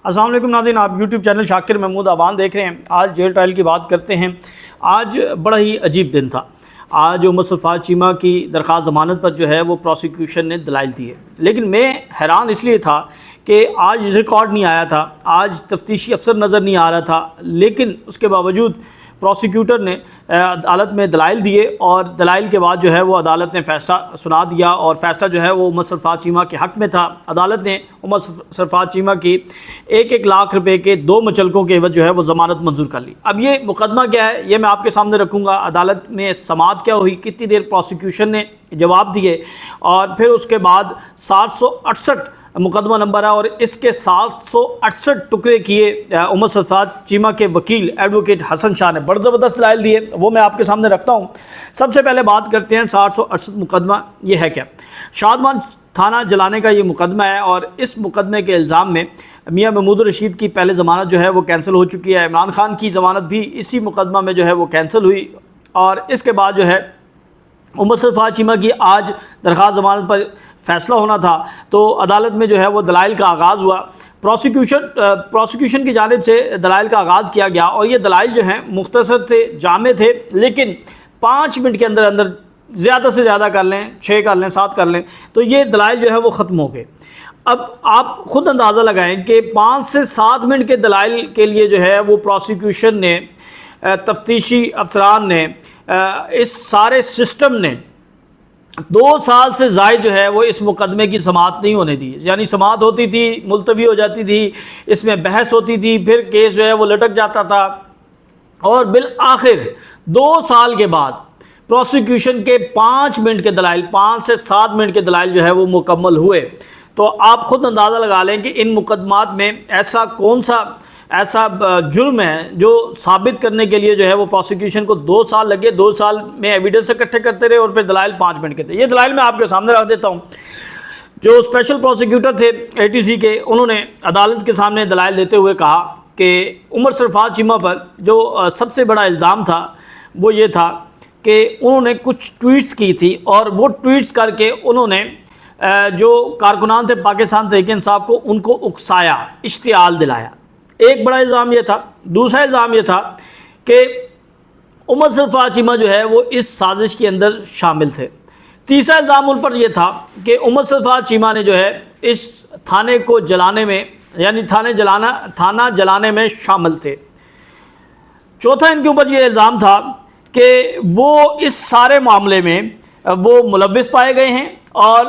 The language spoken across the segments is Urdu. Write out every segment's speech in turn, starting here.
السلام علیکم ناظرین، آپ یوٹیوب چینل شاکر محمود آبان دیکھ رہے ہیں۔ آج جیل ٹرائل کی بات کرتے ہیں۔ آج بڑا ہی عجیب دن تھا۔ آج عمر سرفراز چیمہ کی درخواست ضمانت پر جو ہے وہ پروسیکیوشن نے دلائل دیے، لیکن میں حیران اس لیے تھا کہ آج ریکارڈ نہیں آیا تھا، آج تفتیشی افسر نظر نہیں آ رہا تھا، لیکن اس کے باوجود پروسیکیوٹر نے عدالت میں دلائل دیے اور دلائل کے بعد جو ہے وہ عدالت نے فیصلہ سنا دیا، اور فیصلہ جو ہے وہ عمر سرفراز چیمہ کے حق میں تھا۔ عدالت نے عمر سرفراز چیمہ کی 1 لاکھ روپے کے 2 مچلقوں کے عوض جو ہے وہ ضمانت منظور کر لی۔ اب یہ مقدمہ کیا ہے یہ میں آپ کے سامنے رکھوں گا۔ عدالت میں سماعت کیا ہوئی، کتنی دیر پروسیکیوشن نے جواب دیے، اور پھر اس کے بعد 768 مقدمہ نمبر ہے، اور اس کے 768 ٹکڑے کیے عمر سرفراز چیمہ کے وکیل ایڈوکیٹ حسن شاہ نے۔ بڑے زبردست دلائل دیے، وہ میں آپ کے سامنے رکھتا ہوں۔ سب سے پہلے بات کرتے ہیں 768 مقدمہ یہ ہے کیا۔ شادمان تھانہ جلانے کا یہ مقدمہ ہے، اور اس مقدمے کے الزام میں میاں محمود الرشید کی پہلے ضمانت جو ہے وہ کینسل ہو چکی ہے۔ عمران خان کی ضمانت بھی اسی مقدمہ میں جو ہے وہ کینسل ہوئی، اور اس کے بعد جو ہے عمر سرفراز چیمہ کی آج درخواست ضمانت پر فیصلہ ہونا تھا، تو عدالت میں جو ہے وہ دلائل کا آغاز ہوا۔ پروسیکیوشن کی جانب سے دلائل کا آغاز کیا گیا، اور یہ دلائل جو ہیں مختصر تھے، جامع تھے، لیکن 5 منٹ کے اندر اندر زیادہ سے زیادہ کر لیں، 6 کر لیں، 7 کر لیں، تو یہ دلائل جو ہے وہ ختم ہو گئے۔ اب آپ خود اندازہ لگائیں کہ 5 سے 7 منٹ کے دلائل کے لیے جو ہے وہ پروسیکیوشن نے، تفتیشی افسران نے، اس سارے سسٹم نے 2 سال سے زائد جو ہے وہ اس مقدمے کی سماعت نہیں ہونے دی۔ یعنی سماعت ہوتی تھی، ملتوی ہو جاتی تھی، اس میں بحث ہوتی تھی، پھر کیس جو ہے وہ لٹک جاتا تھا، اور بالآخر 2 سال کے بعد پروسیکیوشن کے 5 منٹ کے دلائل، 5 سے 7 منٹ کے دلائل جو ہے وہ مکمل ہوئے۔ تو آپ خود اندازہ لگا لیں کہ ان مقدمات میں ایسا کون سا جرم ہے جو ثابت کرنے کے لیے جو ہے وہ پروسیکیوشن کو 2 سال لگے۔ 2 سال میں ایویڈنس اکٹھے کرتے رہے، اور پھر دلائل 5 منٹ کے تھے۔ یہ دلائل میں آپ کے سامنے رکھ دیتا ہوں۔ جو اسپیشل پروسیکیوٹر تھے ATC کے، انہوں نے عدالت کے سامنے دلائل دیتے ہوئے کہا کہ عمر سرفراز چیمہ پر جو سب سے بڑا الزام تھا وہ یہ تھا کہ انہوں نے کچھ ٹویٹس کی تھی، اور وہ ٹویٹس کر کے انہوں نے جو کارکنان تھے پاکستان تحریک انصاف کو، ان کو اکسایا، اشتعال دلایا۔ ایک بڑا الزام یہ تھا۔ دوسرا الزام یہ تھا کہ عمر سرفراز چیمہ جو ہے وہ اس سازش کے اندر شامل تھے۔ تیسرا الزام ان پر یہ تھا کہ عمر سرفراز چیمہ نے جو ہے اس تھانے کو جلانے میں، یعنی تھانہ جلانے میں شامل تھے۔ چوتھا ان کے اوپر یہ الزام تھا کہ وہ اس سارے معاملے میں وہ ملوث پائے گئے ہیں، اور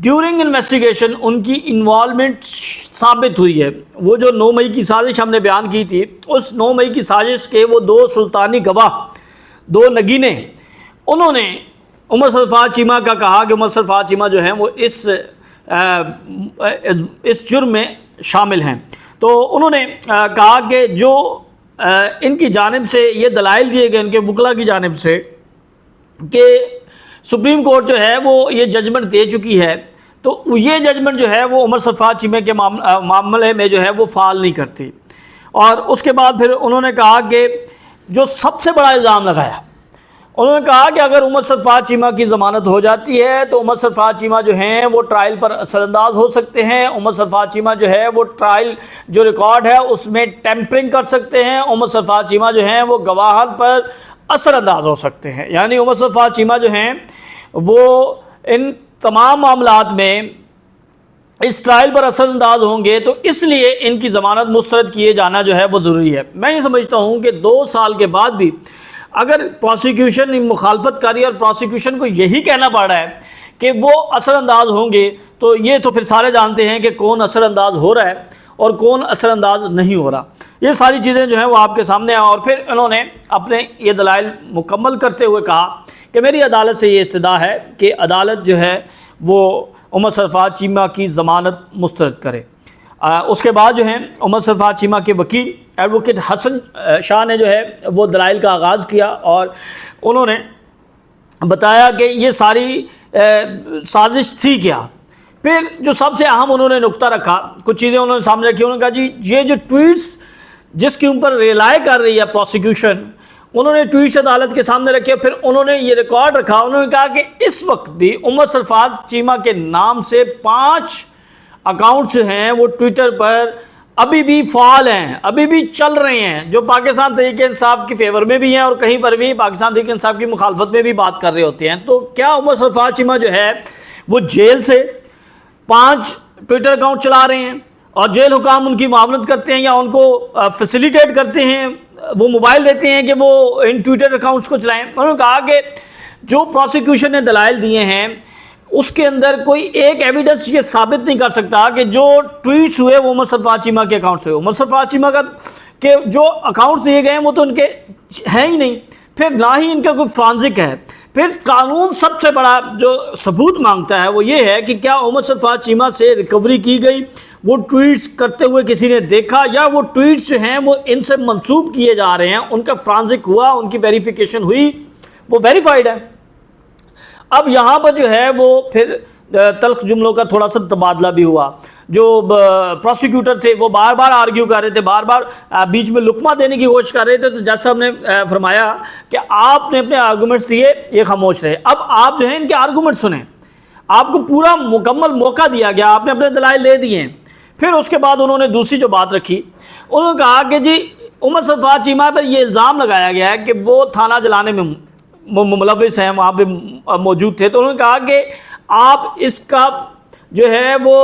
ڈیورنگ انویسٹیگیشن ان کی انوالومنٹ ثابت ہوئی ہے۔ وہ جو 9 مئی کی سازش ہم نے بیان کی تھی، اس 9 مئی کی سازش کے وہ 2 سلطانی گواہ، 2 نگینے، انہوں نے عمر سرفراز چیمہ کا کہا کہ عمر سرفراز چیمہ جو ہیں وہ اس جرم میں شامل ہیں۔ تو انہوں نے کہا کہ جو ان کی جانب سے یہ دلائل دیے گئے، ان کے وکلا کی جانب سے، کہ سپریم کورٹ جو ہے وہ یہ ججمنٹ دے چکی ہے، تو یہ ججمنٹ جو ہے وہ عمر سرفراز چیمہ کے معاملے میں جو ہے وہ فعال نہیں کرتی۔ اور اس کے بعد پھر انہوں نے کہا کہ جو سب سے بڑا الزام لگایا، انہوں نے کہا کہ اگر عمر سرفراز چیمہ کی ضمانت ہو جاتی ہے تو عمر سرفراز چیمہ جو ہیں وہ ٹرائل پر اثر انداز ہو سکتے ہیں۔ عمر سرفراز چیمہ جو ہے وہ ٹرائل جو ریکارڈ ہے اس میں ٹیمپرنگ کر سکتے ہیں۔ عمر سرفراز چیمہ جو ہیں وہ گواہان پر اثر انداز ہو سکتے ہیں۔ یعنی عمر سرفراز چیمہ جو ہیں وہ ان تمام معاملات میں اس ٹرائل پر اثر انداز ہوں گے، تو اس لیے ان کی ضمانت مسترد کیے جانا جو ہے وہ ضروری ہے۔ میں یہ سمجھتا ہوں کہ 2 سال کے بعد بھی اگر پروسیکیوشن مخالفت کری اور پروسیکیوشن کو یہی کہنا پڑ رہا ہے کہ وہ اثر انداز ہوں گے، تو یہ تو پھر سارے جانتے ہیں کہ کون اثر انداز ہو رہا ہے اور کون اثر انداز نہیں ہو رہا۔ یہ ساری چیزیں جو ہیں وہ آپ کے سامنے ہیں۔ اور پھر انہوں نے اپنے یہ دلائل مکمل کرتے ہوئے کہا کہ میری عدالت سے یہ استدعا ہے کہ عدالت جو ہے وہ عمر سرفراز چیمہ کی ضمانت مسترد کرے۔ اس کے بعد جو ہیں عمر سرفراز چیمہ کے وکیل ایڈوکیٹ حسن شاہ نے جو ہے وہ دلائل کا آغاز کیا، اور انہوں نے بتایا کہ یہ ساری سازش تھی کیا۔ پھر جو سب سے اہم انہوں نے نقطہ رکھا، کچھ چیزیں انہوں نے سامنے رکھی۔ انہوں نے کہا جی یہ جو ٹویٹس جس کے اوپر ریلائے کر رہی ہے پروسیکیوشن، انہوں نے ٹویٹس عدالت کے سامنے رکھے، پھر انہوں نے یہ ریکارڈ رکھا۔ انہوں نے کہا کہ اس وقت بھی عمر سرفراز چیمہ کے نام سے 5 اکاؤنٹس ہیں وہ ٹویٹر پر ابھی بھی فعال ہیں، ابھی بھی چل رہے ہیں، جو پاکستان تحریک انصاف کی فیور میں بھی ہیں اور کہیں پر بھی پاکستان تحریک انصاف کی مخالفت میں بھی بات کر رہے ہوتے ہیں۔ تو کیا عمر سرفراز چیمہ جو ہے وہ جیل سے 5 ٹویٹر اکاؤنٹ چلا رہے ہیں اور جیل حکام ان کی معاونت کرتے ہیں یا ان کو فیسیلیٹیٹ کرتے ہیں، وہ موبائل دیتے ہیں کہ وہ ان ٹویٹر اکاؤنٹس کو چلائیں؟ انہوں نے کہا کہ جو پروسیکیوشن نے دلائل دیے ہیں اس کے اندر کوئی ایک ایویڈنس یہ ثابت نہیں کر سکتا کہ جو ٹویٹس ہوئے وہ عمر سرفراز چیمہ کے اکاؤنٹ سے ہوئے۔ عمر سرفراز چیمہ کا کہ جو اکاؤنٹس دیے گئے ہیں وہ تو ان کے ہیں ہی نہیں، پھر نہ ہی ان کا کوئی فرانزک ہے۔ پھر قانون سب سے بڑا جو ثبوت مانگتا ہے وہ یہ ہے کہ کیا عمر سرفراز چیمہ سے ریکوری کی گئی، وہ ٹویٹس کرتے ہوئے کسی نے دیکھا، یا وہ ٹویٹس جو ہیں وہ ان سے منسوب کیے جا رہے ہیں، ان کا فرانزک ہوا، ان کی ویریفیکیشن ہوئی، وہ ویریفائڈ ہے۔ اب یہاں پر جو ہے وہ پھر تلخ جملوں کا تھوڑا سا تبادلہ بھی ہوا۔ جو پروسیکیوٹر تھے وہ بار بار آرگیو کر رہے تھے، بار بار بیچ میں لقمہ دینے کی کوشش کر رہے تھے، تو جیسا ہم نے فرمایا کہ آپ نے اپنے آرگومنٹس دیے، یہ خاموش رہے۔ اب آپ جو ہیں ان کے آرگومنٹ سنیں، آپ کو پورا مکمل موقع دیا گیا، آپ نے اپنے دلائل دے دیے ہیں۔ پھر اس کے بعد انہوں نے دوسری جو بات رکھی، انہوں نے کہا کہ جی عمر سرفراز چیمہ پر یہ الزام لگایا گیا ہے کہ وہ تھانہ جلانے میں ملوث ہیں، وہاں پہ موجود تھے۔ تو انہوں نے کہا کہ آپ اس کا جو ہے وہ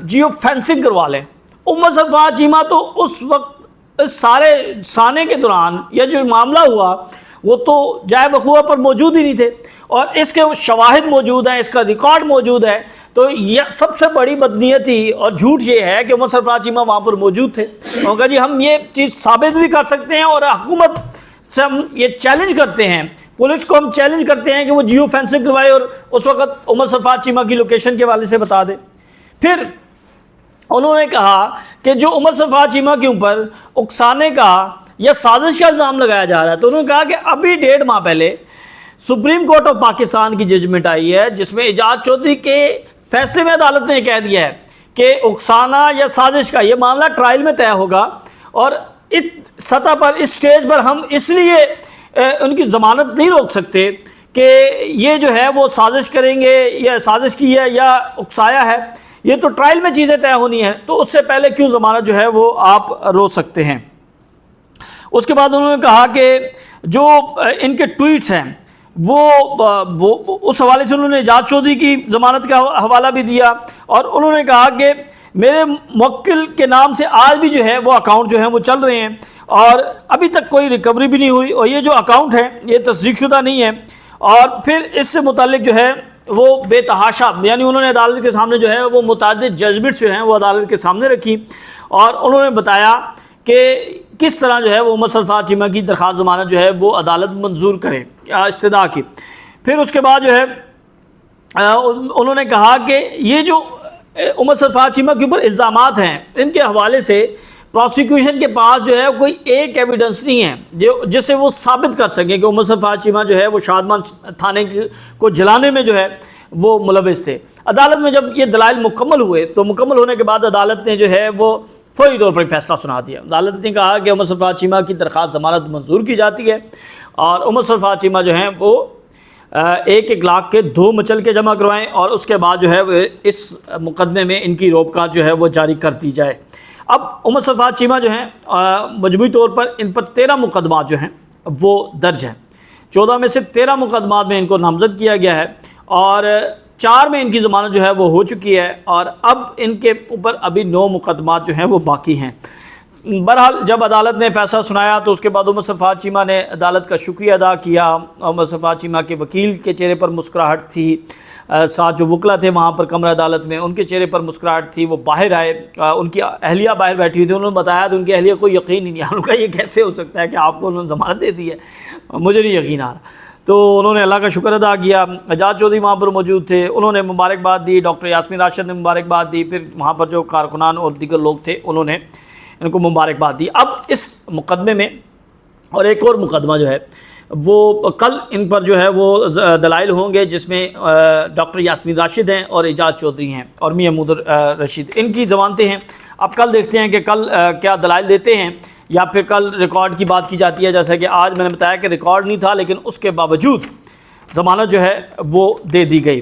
جیو فینسنگ کروا لیں۔ عمر سرفراز چیمہ تو اس وقت اس سارے سانے کے دوران یہ جو معاملہ ہوا وہ تو جائے وقوع پر موجود ہی نہیں تھے، اور اس کے شواہد موجود ہیں، اس کا ریکارڈ موجود ہے۔ تو یہ سب سے بڑی بدنیتی اور جھوٹ یہ ہے کہ عمر سرفراز چیمہ وہاں پر موجود تھے۔ انہوں نے کہا جی ہم یہ چیز ثابت بھی کر سکتے ہیں، اور حکومت سے ہم یہ چیلنج کرتے ہیں، پولیس کو ہم چیلنج کرتے ہیں کہ وہ جیو فینسنگ کروائے اور اس وقت عمر سرفراز چیمہ کی لوکیشن کے حوالے سے بتا دے۔ پھر انہوں نے کہا کہ جو عمر سرفراز چیمہ کے اوپر اکسانے کا یا سازش کا الزام لگایا جا رہا ہے، تو انہوں نے کہا کہ ابھی 1.5 ماہ پہلے سپریم کورٹ آف پاکستان کی ججمنٹ آئی ہے جس میں اعجاز چودھری کے فیصلے میں عدالت نے کہہ دیا ہے کہ اکسانا یا سازش کا یہ معاملہ ٹرائل میں طے ہوگا، اور اس سطح پر اس سٹیج پر ہم اس لیے ان کی ضمانت نہیں روک سکتے کہ یہ جو ہے وہ سازش کریں گے یا سازش کی ہے یا اکسایا ہے، یہ تو ٹرائل میں چیزیں طے ہونی ہیں، تو اس سے پہلے کیوں ضمانت جو ہے وہ آپ روک سکتے ہیں۔ اس کے بعد انہوں نے کہا کہ جو ان کے ٹویٹس ہیں وہ اس حوالے سے انہوں نے اعجاز چودھری کی ضمانت کا حوالہ بھی دیا، اور انہوں نے کہا کہ میرے موکل کے نام سے آج بھی جو ہے وہ اکاؤنٹ جو ہیں وہ چل رہے ہیں، اور ابھی تک کوئی ریکوری بھی نہیں ہوئی، اور یہ جو اکاؤنٹ ہے یہ تصدیق شدہ نہیں ہے۔ اور پھر اس سے متعلق جو ہے وہ بے تحاشا، یعنی انہوں نے عدالت کے سامنے جو ہے وہ متعدد ججمنٹس جو ہیں وہ عدالت کے سامنے رکھی، اور انہوں نے بتایا کہ کس طرح جو ہے وہ عمر سرفراز چیمہ کی درخواست ضمانت جو ہے وہ عدالت منظور کرے استدعا کی۔ پھر اس کے بعد جو ہے انہوں نے کہا کہ یہ جو عمر سرفراز چیمہ کے اوپر الزامات ہیں ان کے حوالے سے پروسیکیوشن کے پاس جو ہے کوئی ایک ایویڈنس نہیں ہے جس سے وہ ثابت کر سکیں کہ عمر سرفراز چیمہ جو ہے وہ شادمان تھانے کو جلانے میں جو ہے وہ ملوث تھے۔ عدالت میں جب یہ دلائل مکمل ہوئے تو مکمل ہونے کے بعد عدالت نے جو ہے وہ فوری طور پر فیصلہ سنا دیا۔ عدالت نے کہا کہ عمر سرفراز چیمہ کی درخواست ضمانت منظور کی جاتی ہے، اور عمر سرفراز چیمہ جو ہیں وہ 1 لاکھ کے 2 مچلکے جمع کروائیں، اور اس کے بعد جو ہے وہ اس مقدمے میں ان کی روکاٹ جو ہے وہ جاری کر دی جائے۔ اب عمر سرفراز چیمہ جو ہیں مجموعی طور پر ان پر 13 مقدمات جو ہیں وہ درج ہیں۔ 14 میں سے 13 مقدمات میں ان کو نامزد کیا گیا ہے، اور 4 میں ان کی ضمانت جو ہے وہ ہو چکی ہے، اور اب ان کے اوپر ابھی 9 مقدمات جو ہیں وہ باقی ہیں۔ بہرحال جب عدالت نے فیصلہ سنایا تو اس کے بعد عمر سرفراز چیمہ نے عدالت کا شکریہ ادا کیا۔ عمر سرفراز چیمہ کے وکیل کے چہرے پر مسکراہٹ تھی، ساتھ جو وکلا تھے وہاں پر کمرہ عدالت میں ان کے چہرے پر مسکراہٹ تھی، وہ باہر آئے، ان کی اہلیہ باہر بیٹھی ہوئی تھی، انہوں نے بتایا تو ان کی اہلیہ کو یقین ہی نہیں آ رہا، ان کا یہ کیسے ہو سکتا ہے کہ آپ کو انہوں نے ضمانت دے دی ہے، مجھے نہیں یقین آ رہا۔ تو انہوں نے اللہ کا شکر ادا کیا۔ اعجاز چودھری وہاں پر موجود تھے، انہوں نے مبارکباد دی، ڈاکٹر یاسمین راشد نے مبارکباد دی، پھر وہاں پر جو کارکنان اور دیگر لوگ تھے انہوں نے ان کو مبارکباد دی۔ اب اس مقدمے میں اور ایک اور مقدمہ جو ہے وہ کل ان پر جو ہے وہ دلائل ہوں گے، جس میں ڈاکٹر یاسمین راشد ہیں اور اعجاز چودھری ہیں اور میاں محمود رشید، ان کی ضمانتیں ہیں۔ اب کل دیکھتے ہیں کہ کل کیا دلائل دیتے ہیں، یا پھر کل ریکارڈ کی بات کی جاتی ہے، جیسا کہ آج میں نے بتایا کہ ریکارڈ نہیں تھا لیکن اس کے باوجود ضمانت جو ہے وہ دے دی گئی۔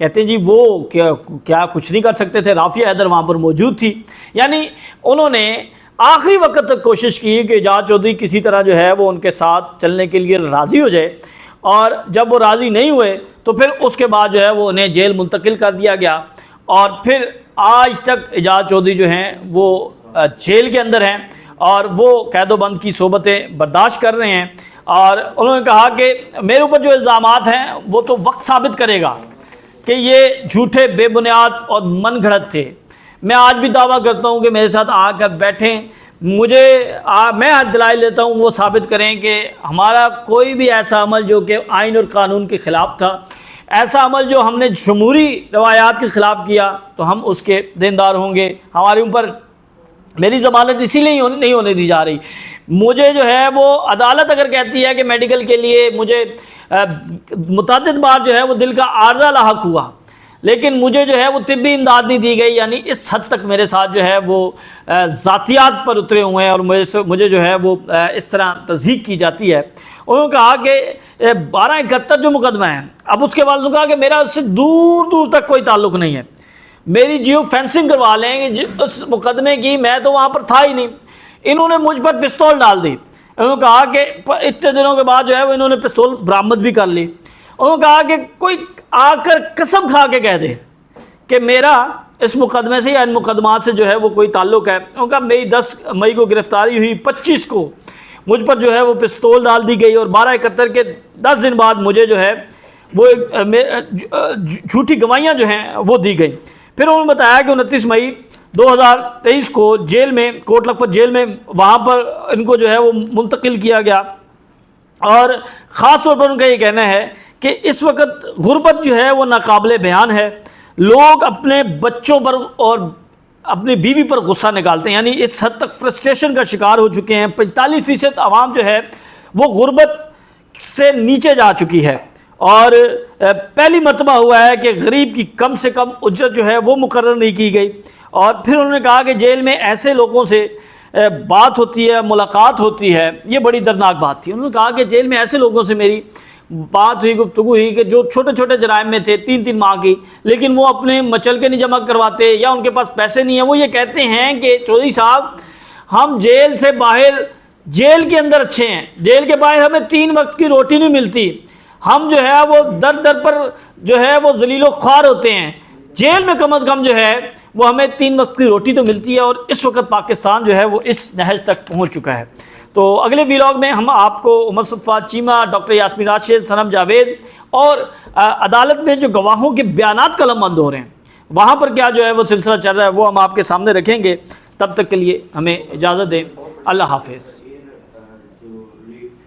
کہتے ہیں جی وہ کیا کچھ نہیں کر سکتے تھے، رافیہ حیدر وہاں پر موجود تھی. یعنی انہوں نے آخری وقت تک کوشش کی کہ اعجاز چودھری کسی طرح جو ہے وہ ان کے ساتھ چلنے کے لیے راضی ہو جائے، اور جب وہ راضی نہیں ہوئے تو پھر اس کے بعد جو ہے وہ انہیں جیل منتقل کر دیا گیا، اور پھر آج تک اعجاز چودھری جو ہیں وہ جیل کے اندر ہیں اور وہ قید و بند کی صحبتیں برداشت کر رہے ہیں. اور انہوں نے کہا کہ میرے اوپر جو الزامات ہیں وہ تو وقت ثابت کرے گا کہ یہ جھوٹے، بے بنیاد اور من گھڑت تھے. میں آج بھی دعویٰ کرتا ہوں کہ میرے ساتھ آ کر بیٹھیں، میں دلائل دیتا ہوں، وہ ثابت کریں کہ ہمارا کوئی بھی ایسا عمل جو کہ آئین اور قانون کے خلاف تھا، ایسا عمل جو ہم نے جمہوری روایات کے خلاف کیا، تو ہم اس کے دیندار ہوں گے. ہمارے اوپر میری ضمانت اسی لیے نہیں ہونے دی جا رہی. مجھے جو ہے وہ عدالت اگر کہتی ہے کہ میڈیکل کے لیے مجھے متعدد بار جو ہے وہ دل کا عارضہ لاحق ہوا، لیکن مجھے جو ہے وہ طبی امداد نہیں دی گئی. یعنی اس حد تک میرے ساتھ جو ہے وہ ذاتیات پر اترے ہوئے ہیں اور مجھے جو ہے وہ اس طرح تضحیق کی جاتی ہے. انہوں نے کہا کہ 1271 جو مقدمہ ہے، اب اس کے بعد انہوں نے کہا کہ میرا اس سے دور دور تک کوئی تعلق نہیں ہے، میری جیو فینسنگ کروا لیں گے اس مقدمے کی، میں تو وہاں پر تھا ہی نہیں. انہوں نے مجھ پر پستول ڈال دی. انہوں نے کہا کہ اتنے دنوں کے بعد جو ہے وہ انہوں نے پستول برآمد بھی کر لی. انہوں نے کہا کہ کوئی آ کر قسم کھا کے کہہ دے کہ میرا اس مقدمے سے یا ان مقدمات سے جو ہے وہ کوئی تعلق ہے. انہوں نے کہا میری 10 مئی کو گرفتاری ہوئی، 25 کو مجھ پر جو ہے وہ پستول ڈال دی گئی، اور 1271 کے 10 دن بعد مجھے جو ہے وہ جھوٹی گواہیاں جو ہیں وہ دی گئی. پھر انہوں نے بتایا کہ 29 مئی 2023 کو جیل میں، کوٹ لکھپت جیل میں، وہاں پر ان کو جو ہے وہ منتقل کیا گیا. اور خاص طور پر ان کا یہ کہنا ہے کہ اس وقت غربت جو ہے وہ ناقابل بیان ہے. لوگ اپنے بچوں پر اور اپنی بیوی پر غصہ نکالتے ہیں، یعنی اس حد تک فرسٹریشن کا شکار ہو چکے ہیں. 45% عوام جو ہے وہ غربت سے نیچے جا چکی ہے، اور پہلی مرتبہ ہوا ہے کہ غریب کی کم سے کم اجرت جو ہے وہ مقرر نہیں کی گئی. اور پھر انہوں نے کہا کہ جیل میں ایسے لوگوں سے بات ہوتی ہے، ملاقات ہوتی ہے، یہ بڑی دردناک بات تھی. انہوں نے کہا کہ جیل میں ایسے لوگوں سے میری بات ہوئی، گفتگو ہوئی کہ جو چھوٹے چھوٹے جرائم میں تھے، 3 ماہ کی، لیکن وہ اپنے مچل کے نہیں جمع کرواتے یا ان کے پاس پیسے نہیں ہیں. وہ یہ کہتے ہیں کہ چودھری صاحب ہم جیل سے باہر، جیل کے اندر اچھے ہیں، جیل کے باہر ہمیں 3 وقت کی روٹی نہیں ملتی، ہم جو ہے وہ در پر جو ہے وہ ذلیل و خوار ہوتے ہیں، جیل میں کم از کم جو ہے وہ ہمیں 3 وقت کی روٹی تو ملتی ہے. اور اس وقت پاکستان جو ہے وہ اس نہج تک پہنچ چکا ہے. تو اگلے ویلاگ میں ہم آپ کو عمر صفوت چیمہ، ڈاکٹر یاسمین راشد، صنم جاوید اور عدالت میں جو گواہوں کے بیانات قلم بند ہو رہے ہیں وہاں پر کیا جو ہے وہ سلسلہ چل رہا ہے وہ ہم آپ کے سامنے رکھیں گے. تب تک کے لیے ہمیں اجازت دیں. اللہ حافظ.